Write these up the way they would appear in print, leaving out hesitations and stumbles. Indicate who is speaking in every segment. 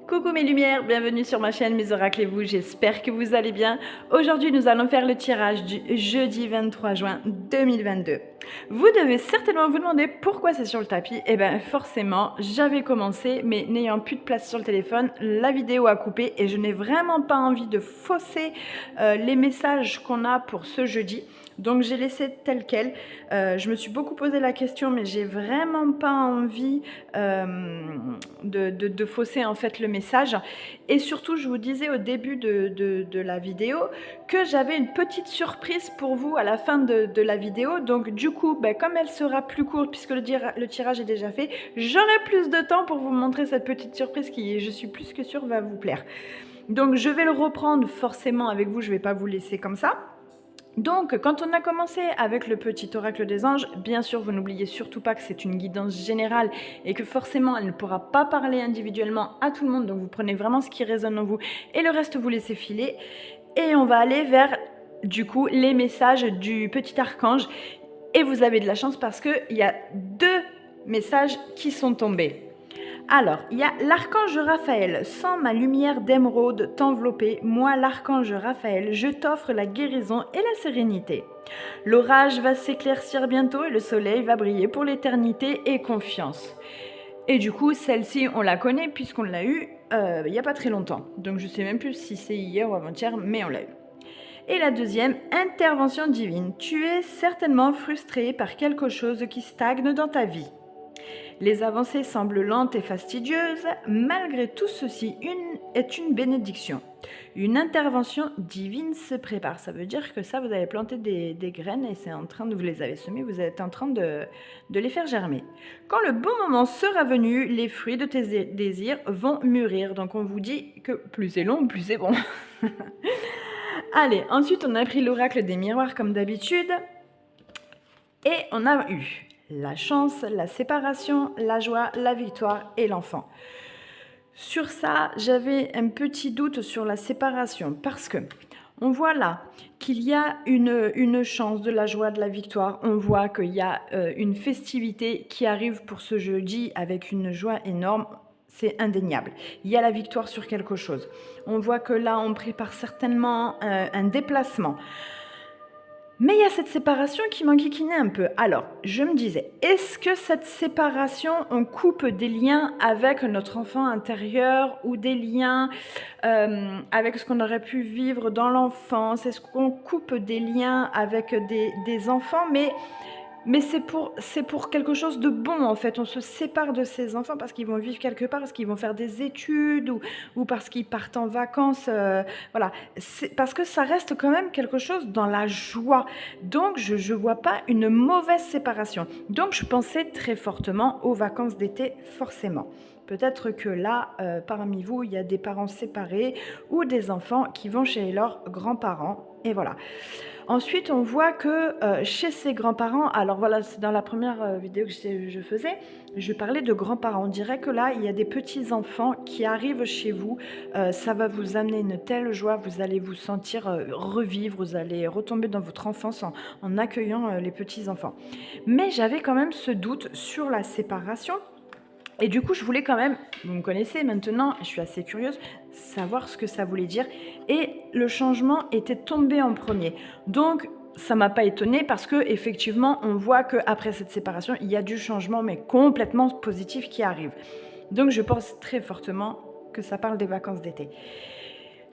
Speaker 1: Coucou mes lumières, bienvenue sur ma chaîne Mes Oracles et vous, j'espère que vous allez bien. Aujourd'hui nous allons faire le tirage du jeudi 23 juin 2022. Vous devez certainement vous demander pourquoi c'est sur le tapis. Et bien forcément, j'avais commencé mais n'ayant plus de place sur le téléphone, la vidéo a coupé et je n'ai vraiment pas envie de fausser les messages qu'on a pour ce jeudi. Donc j'ai laissé tel quel. Je me suis beaucoup posé la question, mais j'ai vraiment pas envie de fausser en fait le message. Et surtout, je vous disais au début de la vidéo que j'avais une petite surprise pour vous à la fin de la vidéo. Donc du coup, comme elle sera plus courte puisque le tirage est déjà fait, j'aurai plus de temps pour vous montrer cette petite surprise qui, je suis plus que sûre, va vous plaire. Donc je vais le reprendre forcément avec vous, je ne vais pas vous laisser comme ça. Donc, quand on a commencé avec le petit oracle des anges, bien sûr, vous n'oubliez surtout pas que c'est une guidance générale et que forcément, elle ne pourra pas parler individuellement à tout le monde. Donc, vous prenez vraiment ce qui résonne en vous et le reste, vous laissez filer. Et on va aller vers, du coup, les messages du petit archange. Et vous avez de la chance parce qu'il y a 2 messages qui sont tombés. Alors, il y a l'archange Raphaël. Sans ma lumière d'émeraude t'envelopper, moi l'archange Raphaël, je t'offre la guérison et la sérénité. L'orage va s'éclaircir bientôt et le soleil va briller pour l'éternité et confiance. Et du coup, celle-ci, on la connaît puisqu'on l'a eue il n'y a pas très longtemps. Donc, je ne sais même plus si c'est hier ou avant-hier, mais on l'a eue. Et la deuxième, intervention divine. Tu es certainement frustré par quelque chose qui stagne dans ta vie. Les avancées semblent lentes et fastidieuses, malgré tout ceci est une bénédiction. Une intervention divine se prépare. Ça veut dire que ça, vous avez planté des graines et c'est en train de, vous les avez semées, vous êtes en train de les faire germer. Quand le bon moment sera venu, les fruits de tes désirs vont mûrir. Donc on vous dit que plus c'est long, plus c'est bon. Allez, ensuite on a pris l'oracle des miroirs comme d'habitude et on a eu la chance, la séparation, la joie, la victoire et l'enfant. Sur ça, j'avais un petit doute sur la séparation parce que on voit là qu'il y a une chance de la joie, de la victoire. On voit qu'il y a une festivité qui arrive pour ce jeudi avec une joie énorme. C'est indéniable. Il y a la victoire sur quelque chose. On voit que là, on prépare certainement un déplacement. Mais il y a cette séparation qui m'enquiquinait un peu. Alors, je me disais, est-ce que cette séparation, on coupe des liens avec notre enfant intérieur ou des liens avec ce qu'on aurait pu vivre dans l'enfance? Est-ce qu'on coupe des liens avec des enfants? Mais c'est pour quelque chose de bon, en fait. On se sépare de ces enfants parce qu'ils vont vivre quelque part, parce qu'ils vont faire des études ou parce qu'ils partent en vacances. Voilà. Parce que ça reste quand même quelque chose dans la joie. Donc, je ne vois pas une mauvaise séparation. Donc, je pensais très fortement aux vacances d'été, forcément. Peut-être que là, parmi vous, il y a des parents séparés ou des enfants qui vont chez leurs grands-parents. Et voilà. Ensuite, on voit que chez ses grands-parents, alors voilà, c'est dans la première vidéo que je faisais, je parlais de grands-parents. On dirait que là, il y a des petits-enfants qui arrivent chez vous. Ça va vous amener une telle joie, vous allez vous sentir revivre, vous allez retomber dans votre enfance en accueillant les petits-enfants. Mais j'avais quand même ce doute sur la séparation. Et du coup, je voulais quand même, vous me connaissez maintenant, je suis assez curieuse, savoir ce que ça voulait dire. Et le changement était tombé en premier. Donc, ça ne m'a pas étonnée parce qu'effectivement, on voit qu'après cette séparation, il y a du changement, mais complètement positif qui arrive. Donc, je pense très fortement que ça parle des vacances d'été.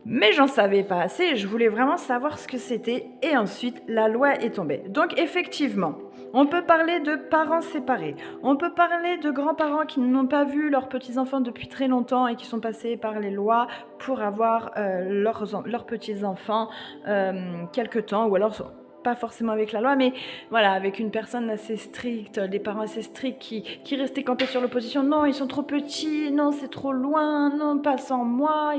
Speaker 1: Mais j'en savais pas assez, je voulais vraiment savoir ce que c'était et ensuite la loi est tombée. Donc effectivement, on peut parler de parents séparés, on peut parler de grands-parents qui n'ont pas vu leurs petits-enfants depuis très longtemps et qui sont passés par les lois pour avoir leurs petits-enfants quelque temps ou alors pas forcément avec la loi, mais voilà, avec une personne assez stricte, des parents assez stricts qui restaient campés sur l'opposition. Non, ils sont trop petits, non, c'est trop loin, non, pas sans moi.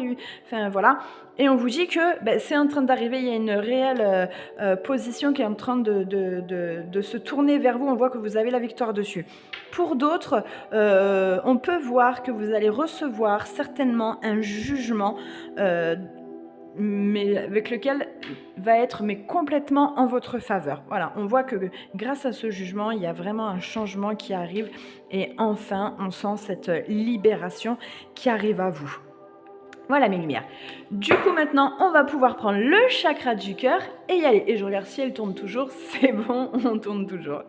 Speaker 1: Enfin, voilà. Et on vous dit que c'est en train d'arriver, il y a une réelle position qui est en train de se tourner vers vous. On voit que vous avez la victoire dessus. Pour d'autres, on peut voir que vous allez recevoir certainement un jugement mais avec lequel va être complètement en votre faveur. Voilà, on voit que grâce à ce jugement, il y a vraiment un changement qui arrive et enfin, on sent cette libération qui arrive à vous. Voilà mes lumières. Du coup, maintenant, on va pouvoir prendre le chakra du cœur et y aller. Et je regarde si elle tourne toujours. C'est bon, on tourne toujours.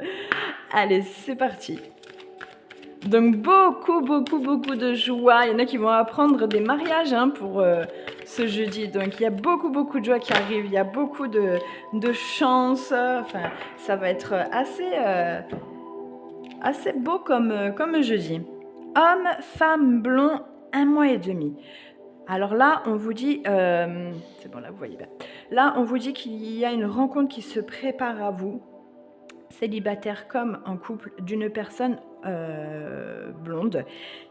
Speaker 1: Allez, c'est parti. Donc, beaucoup de joie. Il y en a qui vont apprendre des mariages pour ce jeudi. Donc, il y a beaucoup de joie qui arrive. Il y a beaucoup de chance. Enfin, ça va être assez beau comme jeudi. Homme, femme, blond, 1 mois et demi. Alors là, on vous dit, c'est bon là, vous voyez bien. Là, on vous dit qu'il y a une rencontre qui se prépare à vous, célibataire comme en couple, d'une personne blonde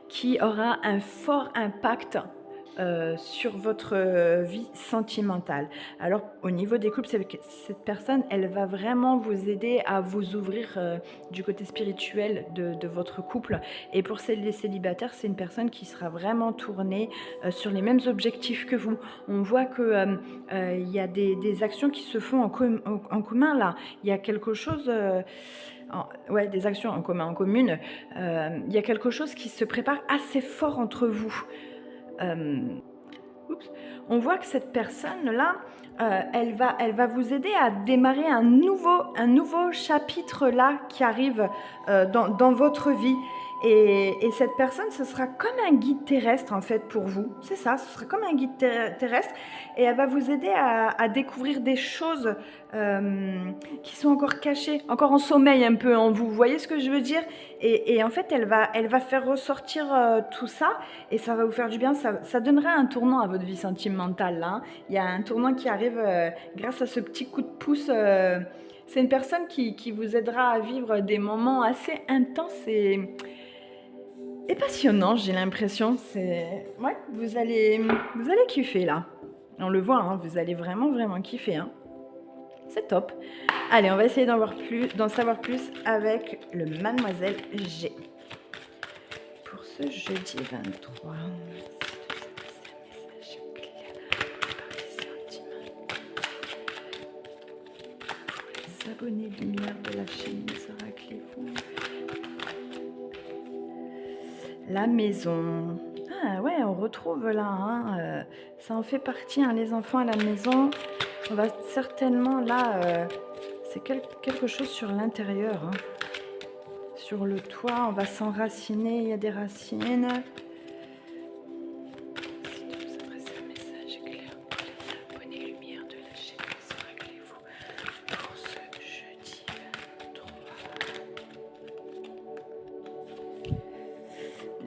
Speaker 1: qui aura un fort impact sur votre vie sentimentale. Alors, au niveau des couples, cette personne, elle va vraiment vous aider à vous ouvrir du côté spirituel de votre couple. Et pour les célibataires, c'est une personne qui sera vraiment tournée sur les mêmes objectifs que vous. On voit que il y a des actions qui se font en commun là. Il y a quelque chose... ouais, des actions en commun, en commune. Il y a quelque chose qui se prépare assez fort entre vous. On voit que cette personne-là, elle va vous aider à démarrer un nouveau chapitre là qui arrive dans votre vie. Et cette personne, ce sera comme un guide terrestre en fait pour vous. C'est ça, ce sera comme un guide terrestre. Et elle va vous aider à découvrir des choses qui sont encore cachées, encore en sommeil un peu en vous. Vous voyez ce que je veux dire? Et en fait, elle va faire ressortir tout ça et ça va vous faire du bien. Ça donnera un tournant à votre vie sentimentale. Là, hein. Il y a un tournant qui arrive grâce à ce petit coup de pouce. C'est une personne qui vous aidera à vivre des moments assez intenses et passionnants, j'ai l'impression. Ouais, vous allez kiffer là. On le voit, hein, vous allez vraiment kiffer. Hein. C'est top. Allez, on va essayer d'en savoir plus avec le Mademoiselle G. Pour ce jeudi 23. Les abonnés lumière de la chaîne sera Cléfou. La maison. Ah ouais, on retrouve là. Hein, ça en fait partie, hein, les enfants à la maison. On va certainement là, c'est quelque chose sur l'intérieur. Hein. Sur le toit, on va s'enraciner, il y a des racines. Si tu vous adresses un message clair pour les abonnés lumière de la chaîne sera Cléfou pour ce jeudi 23.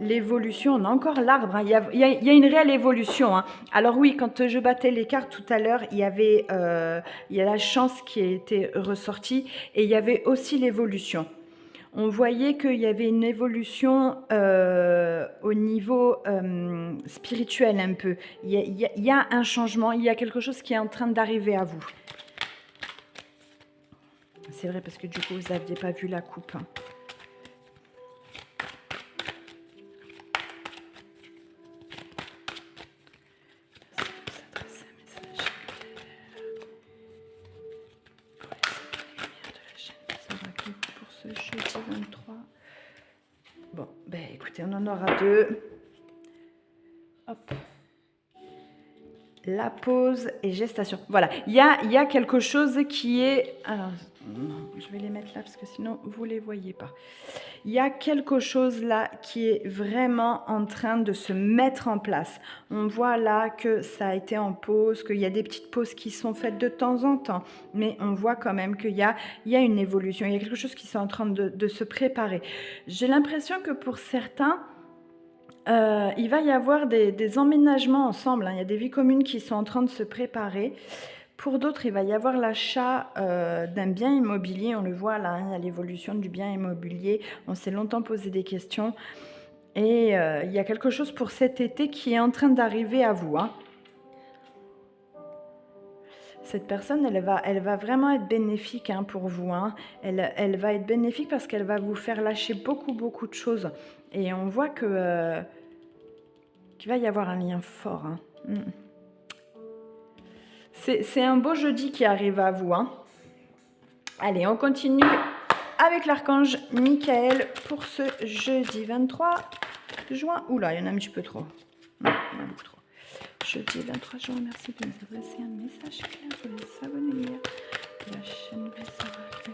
Speaker 1: L'évolution, on a encore l'arbre, hein. Il y a une réelle évolution. Hein. Alors oui, quand je battais les cartes tout à l'heure, il y a la chance qui a été ressortie et il y avait aussi l'évolution. On voyait qu'il y avait une évolution au niveau spirituel un peu. Il y a un changement, il y a quelque chose qui est en train d'arriver à vous. C'est vrai parce que du coup, vous n'aviez pas vu la coupe. Hein. Jeudi 23. Bon, ben écoutez, on en aura 2. Hop. La pause et gestation. Voilà, il y a quelque chose qui est... Alors, je vais les mettre là parce que sinon, vous ne les voyez pas. Il y a quelque chose là qui est vraiment en train de se mettre en place. On voit là que ça a été en pause, qu'il y a des petites pauses qui sont faites de temps en temps. Mais on voit quand même qu'il y a une évolution. Il y a quelque chose qui est en train de se préparer. J'ai l'impression que pour certains... il va y avoir des emménagements ensemble. Hein. Il y a des vies communes qui sont en train de se préparer. Pour d'autres, il va y avoir l'achat d'un bien immobilier. On le voit là, hein, il y a l'évolution du bien immobilier. On s'est longtemps posé des questions. Et il y a quelque chose pour cet été qui est en train d'arriver à vous. Hein. Cette personne, elle va vraiment être bénéfique hein, pour vous. Hein. Elle va être bénéfique parce qu'elle va vous faire lâcher beaucoup de choses. Et on voit qu'il va y avoir un lien fort. Hein. C'est un beau jeudi qui arrive à vous. Hein. Allez, on continue avec l'archange Michael pour ce jeudi 23 juin. Oula, il y en a un petit peu trop. Non, il y en a beaucoup trop. jeudi 23 juin, merci de nous adresser un message clair pour les abonnés hier de la chaîne Les Oracles.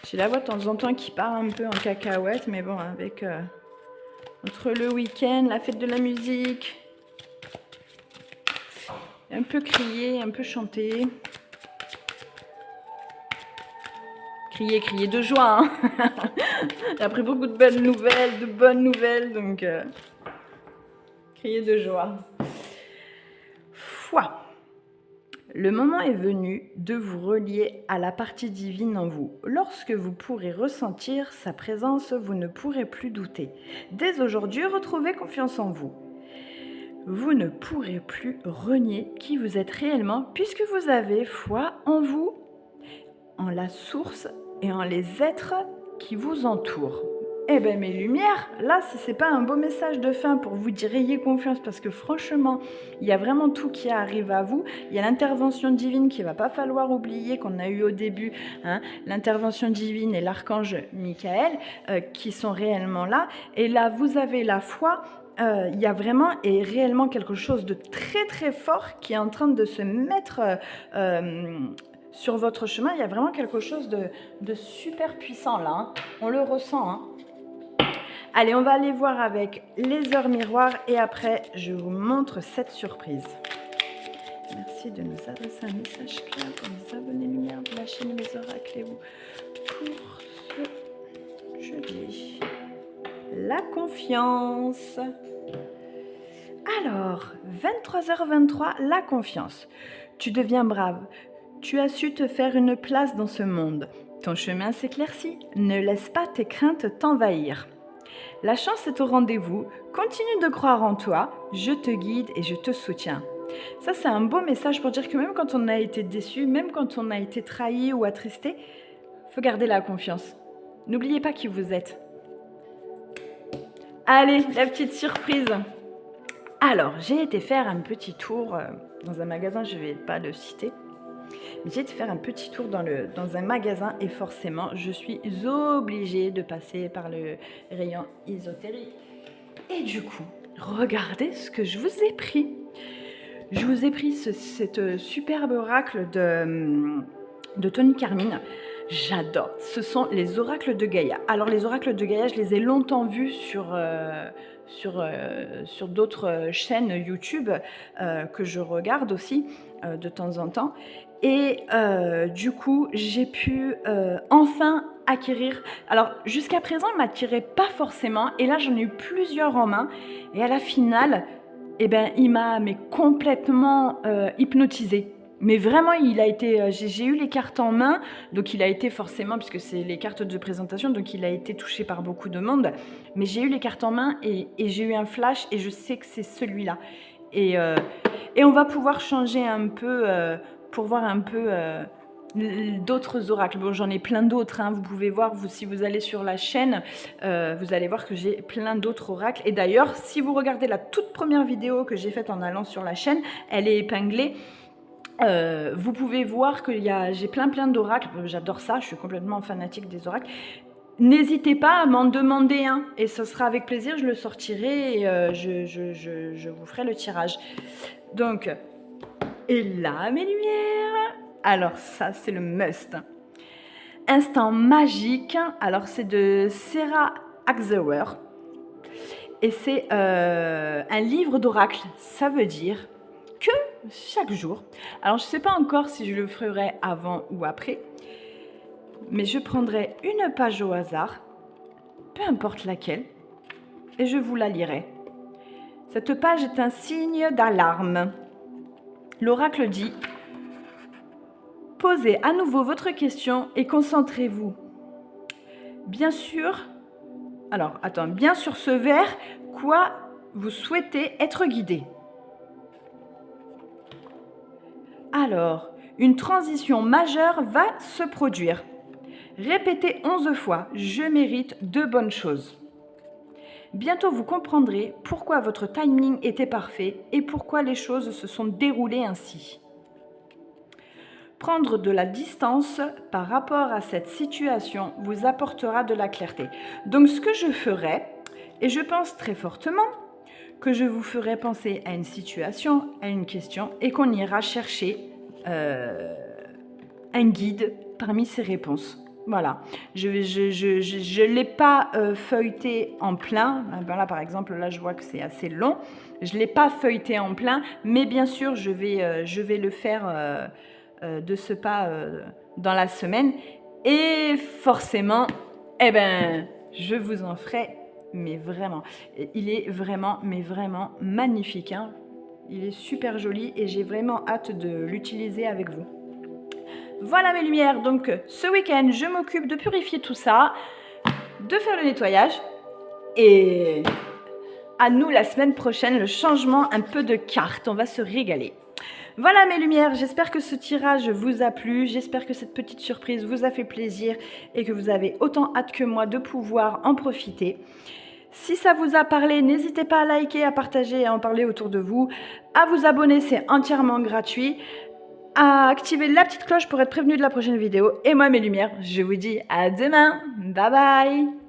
Speaker 1: J'ai la voix de temps en temps qui part un peu en cacahuète, mais bon, avec entre le week-end, la fête de la musique, un peu crier, un peu chanter. Crier de joie. Hein. J'ai appris beaucoup de bonnes nouvelles, donc crier de joie. Foi. Le moment est venu de vous relier à la partie divine en vous. Lorsque vous pourrez ressentir sa présence, vous ne pourrez plus douter. Dès aujourd'hui, retrouvez confiance en vous. Vous ne pourrez plus renier qui vous êtes réellement puisque vous avez foi en vous, en la source et en les êtres qui vous entourent. Eh bien mes lumières, là si c'est pas un beau message de fin pour vous dire ayez confiance parce que franchement il y a vraiment tout qui arrive à vous, il y a l'intervention divine qu'il va pas falloir oublier qu'on a eu au début, hein, l'intervention divine et l'archange Michael qui sont réellement là et là vous avez la foi. Il y a vraiment et réellement quelque chose de très très fort qui est en train de se mettre sur votre chemin. Il y a vraiment quelque chose de super puissant là, hein. On le ressent, hein. Allez, on va aller voir avec les heures miroirs et après, je vous montre cette surprise. Merci de nous adresser un message clair pour les abonnés lumière de la chaîne Les Oracles et vous pour ce jeudi. La confiance. Alors, 23h23, la confiance. Tu deviens brave. Tu as su te faire une place dans ce monde. Ton chemin s'éclaircit. Ne laisse pas tes craintes t'envahir. La chance est au rendez-vous, continue de croire en toi, je te guide et je te soutiens. Ça, c'est un beau message pour dire que même quand on a été déçu, même quand on a été trahi ou attristé, il faut garder la confiance. N'oubliez pas qui vous êtes. Allez, la petite surprise. Alors, j'ai été faire un petit tour dans un magasin, je ne vais pas le citer. J'ai été faire un petit tour dans un magasin et forcément, je suis obligée de passer par le rayon ésotérique. Et du coup, regardez ce que je vous ai pris. Je vous ai pris cette superbe oracle de Tony Carmine. J'adore. Ce sont les oracles de Gaïa. Alors, les oracles de Gaïa, je les ai longtemps vus sur d'autres chaînes YouTube que je regarde aussi de temps en temps. Et du coup, j'ai pu enfin acquérir. Alors, jusqu'à présent, il ne m'attirait pas forcément. Et là, j'en ai eu plusieurs en main. Et à la finale, eh ben, il m'a complètement hypnotisée. Mais vraiment, il a été. J'ai eu les cartes en main. Donc, il a été forcément, puisque c'est les cartes de présentation, donc il a été touché par beaucoup de monde. Mais j'ai eu les cartes en main et j'ai eu un flash et je sais que c'est celui-là. Et on va pouvoir changer un peu. Pour voir un peu d'autres oracles. Bon, j'en ai plein d'autres, hein. Vous pouvez voir, si vous allez sur la chaîne, vous allez voir que j'ai plein d'autres oracles. Et d'ailleurs, si vous regardez la toute première vidéo que j'ai faite en allant sur la chaîne, elle est épinglée. Vous pouvez voir que j'ai plein d'oracles. J'adore ça, je suis complètement fanatique des oracles. N'hésitez pas à m'en demander un et ce sera avec plaisir, je le sortirai et je vous ferai le tirage. Donc... Et là, mes lumières, alors ça, c'est le must. Instant magique, alors c'est de Sarah Axewer. Et c'est un livre d'oracle. Ça veut dire que chaque jour, alors je ne sais pas encore si je le ferai avant ou après, mais je prendrai une page au hasard, peu importe laquelle, et je vous la lirai. Cette page est un signe d'alarme. L'oracle dit « Posez à nouveau votre question et concentrez-vous. Bien sûr ce vers, quoi vous souhaitez être guidé. Alors, une transition majeure va se produire. Répétez 11 fois « Je mérite de bonnes choses ». Bientôt, vous comprendrez pourquoi votre timing était parfait et pourquoi les choses se sont déroulées ainsi. Prendre de la distance par rapport à cette situation vous apportera de la clarté. Donc, ce que je ferai, Et je pense très fortement que je vous ferai penser à une situation, à une question, et qu'on ira chercher un guide parmi ces réponses. Voilà, je ne l'ai pas feuilleté en plein. Ben là, par exemple, là, je vois que c'est assez long. Je ne l'ai pas feuilleté en plein, mais bien sûr, je vais le faire de ce pas dans la semaine. Et forcément, eh ben, je vous en ferai, mais vraiment. Il est vraiment, mais vraiment magnifique, hein. Il est super joli et j'ai vraiment hâte de l'utiliser avec vous. Voilà mes lumières, donc ce week-end, je m'occupe de purifier tout ça, de faire le nettoyage et à nous la semaine prochaine, le changement un peu de carte, on va se régaler. Voilà mes lumières, j'espère que ce tirage vous a plu, j'espère que cette petite surprise vous a fait plaisir et que vous avez autant hâte que moi de pouvoir en profiter. Si ça vous a parlé, n'hésitez pas à liker, à partager et à en parler autour de vous, à vous abonner, c'est entièrement gratuit, à activer la petite cloche pour être prévenu de la prochaine vidéo. Et moi mes lumières, je vous dis à demain, bye bye.